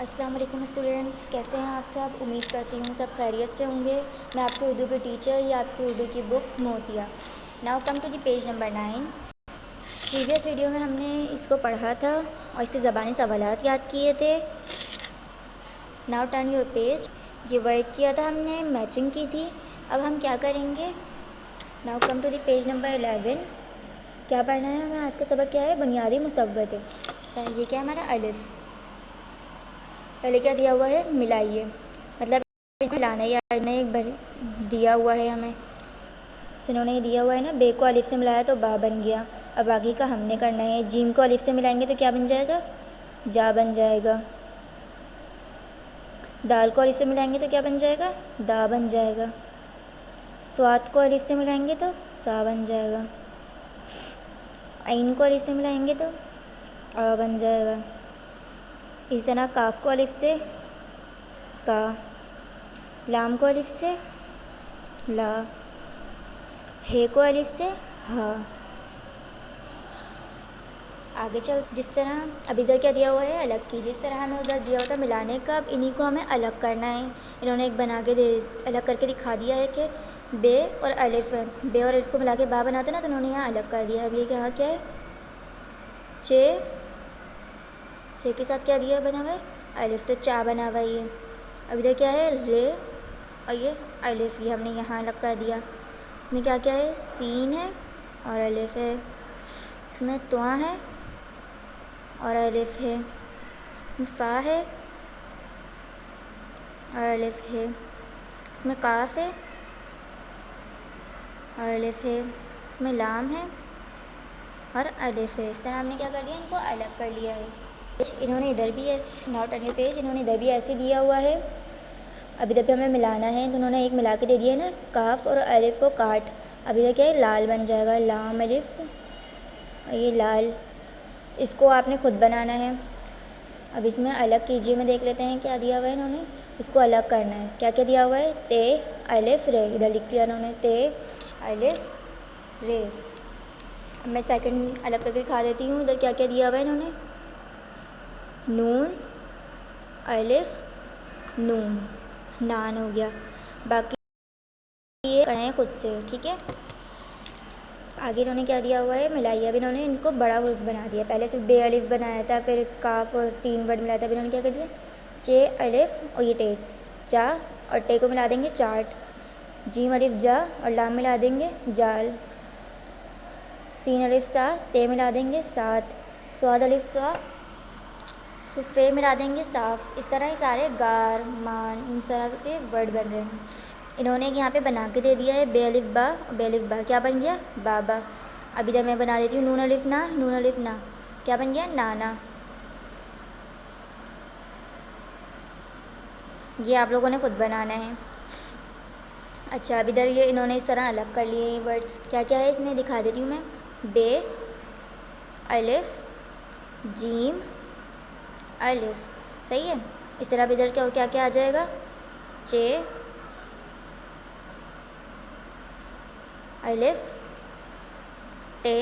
السلام علیکم اسٹوڈینٹس، کیسے ہیں آپ سب؟ امید کرتی ہوں سب خیریت سے ہوں گے۔ میں آپ کی اردو کی ٹیچر یا آپ کی اردو کی بک موتیا۔ Now come to the page number 9۔ Previous video میں ہم نے اس کو پڑھا تھا اور اس کے زبانی سوالات یاد کیے تھے۔ Now turn your page. یہ ورک کیا تھا ہم نے، میچنگ کی تھی۔ اب ہم کیا کریں گے؟ Now come to the page number 11۔ کیا پڑھنا ہے ہمیں؟ آج کا سبق کیا ہے؟ بنیادی مصوتے۔ یہ کیا ہے ہمارا؟ الف۔ پہلے کیا دیا ہوا ہے؟ ملائیے، مطلب ملانا ہے، یا دیا ہوا ہے ہمیں، انہوں نے یہ دیا ہوا ہے نا، بے کو الف سے ملایا تو با بن گیا۔ اب آگے کا ہم نے کرنا ہے۔ جیم کو الف سے ملائیں گے تو کیا بن جائے گا؟ جا بن جائے گا۔ دال کو الف سے ملائیں گے تو کیا بن جائے گا؟ دا بن جائے گا۔ سواد کو الف سے ملائیں گے تو سا بن جائے گا۔ عین کو الف سے ملائیں گے تو آ بن جائے گا۔ اس طرح کاف کو الف سے کا، لام کو الف سے لا، ہے کو الف سے ہا۔ آگے چل، جس طرح اب ادھر کیا دیا ہوا ہے؟ الگ کی۔ جس طرح ہمیں ادھر دیا ہوتا ہے ملانے کا، اب انہی کو ہمیں الگ کرنا ہے۔ انہوں نے ایک بنا کے الگ کر کے دکھا دیا ہے کہ بے اور الف ہے، بے اور الف کو ملا کے با بناتے نا، تو انہوں نے یہاں الگ کر دیا ہے۔ اب یہ یہاں کیا ہے؟ چے، چے کے ساتھ کیا دیا بنا ہوا ہے؟ الف، تو چا بنا ہوا ہے یہ۔ اب ادھر کیا ہے؟ رے اور یہ الف، یہ ہم نے یہاں الگ کر دیا۔ اس میں کیا کیا ہے؟ سین ہے اور الف ہے۔ اس میں تواں ہے اور الف ہے۔ فا ہے اور الف ہے۔ اس میں کاف ہے اور الف ہے۔ اس میں لام ہے اور الف ہے۔ اس طرح ہم نے کیا کر لیا؟ ان کو الگ کر لیا ہے۔ انہوں نے ادھر بھی ناؤ ٹرن یور پیج، انہوں نے ادھر بھی ایسے دیا ہوا ہے۔ اب ادھر پہ ہمیں ملانا ہے، تو انہوں نے ایک ملا کے دے دیا ہے نا، کاف اور الف کو کاٹ۔ اب ادھر کیا ہے؟ لال بن جائے گا، لام الف اور یہ لال۔ اس کو آپ نے خود بنانا ہے۔ اب اس میں الگ کیجیے، میں دیکھ لیتے ہیں کیا دیا ہوا ہے انہوں نے۔ اس کو الگ کرنا ہے۔ کیا کیا دیا ہوا ہے؟ تے الف رے، ادھر لکھ دیا انہوں نے، تے الف رے۔ اب میں سیکنڈ الگ کر کے دکھا دیتی ہوں۔ ادھر کیا کیا دیا ہوا ہے انہوں نے؟ نون الف نون، نان ہو گیا۔ باقی یہ کریں خود سے، ٹھیک ہے۔ آگے انہوں نے کیا دیا ہوا ہے؟ ملائیے۔ اب انہوں نے ان کو بڑا حرف بنا دیا۔ پہلے صرف بے الف بنایا تھا، پھر کاف اور 3 ورڈ ملایا تھا، پھر انہوں نے کیا کر دیا؟ چے الف اور یہ ٹے، چا اور ٹے کو ملا دیں گے چاٹ۔ جیم الف جا اور لام ملا دیں گے جال۔ سین الف سا، تے ملا دیں گے سات۔ سواد الف سوا، فے ملا دیں گے صاف۔ اس طرح یہ سارے گار، مان، ان طرح کے ورڈ بن رہے ہیں۔ انہوں نے یہاں پہ بنا کے دے دیا ہے بے الف با، بے الف با کیا بن گیا؟ بابا۔ اب ادھر میں بنا دیتی ہوں نون الف نا، نون الف نا کیا بن گیا؟ نانا۔ یہ آپ لوگوں نے خود بنانا ہے۔ اچھا، اب ادھر یہ انہوں نے اس طرح الگ کر لیے ہیں ورڈ۔ کیا کیا ہے اس میں دکھا دیتی ہوں میں۔ بے الف جیم الف، صحیح ہے۔ اس طرح اب ادھر کیا کیا آ جائے گا؟ چے الف ٹے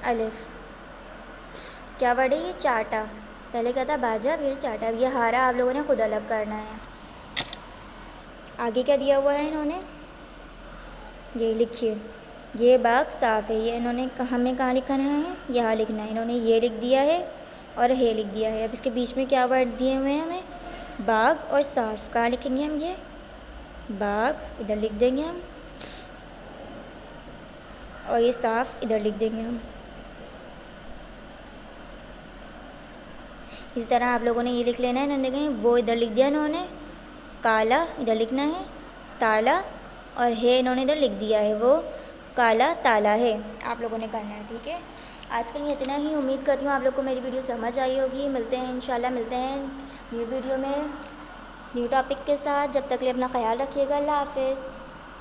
الف۔ کیا ورڈ ہے یہ؟ چاٹا۔ پہلے کیا تھا؟ باجا، اب یہ چاٹا۔ اب یہ ہارا آپ لوگوں نے خود الگ کرنا ہے۔ آگے کیا دیا ہوا ہے انہوں نے؟ یہ لکھیے، یہ باغ صاف ہے۔ یہ انہوں نے ہمیں کہاں لکھنا ہے؟ یہاں لکھنا ہے۔ انہوں نے یہ لکھ دیا ہے اور ہے لکھ دیا ہے۔ اب اس کے بیچ میں کیا ورڈ دیے ہوئے ہیں ہمیں؟ باغ اور صاف۔ کہاں لکھیں گے ہم؟ یہ باغ ادھر لکھ دیں گے ہم، اور یہ صاف ادھر لکھ دیں گے ہم۔ اس طرح آپ لوگوں نے یہ لکھ لینا ہے۔ انہوں نے دیکھیں وہ ادھر لکھ دیا انہوں نے، کالا ادھر لکھنا ہے، تالا، اور ہے انہوں نے ادھر لکھ دیا ہے، وہ کالا تالا ہے۔ آپ لوگوں نے کرنا ہے، ٹھیک ہے۔ آج کے لیے اتنا ہی۔ امید کرتی ہوں آپ لوگ کو میری ویڈیو سمجھ آئی ہوگی۔ ملتے ہیں انشاءاللہ، ملتے ہیں نیو ویڈیو میں نیو ٹاپک کے ساتھ۔ جب تک کے لیے اپنا خیال رکھیے گا۔ اللہ حافظ۔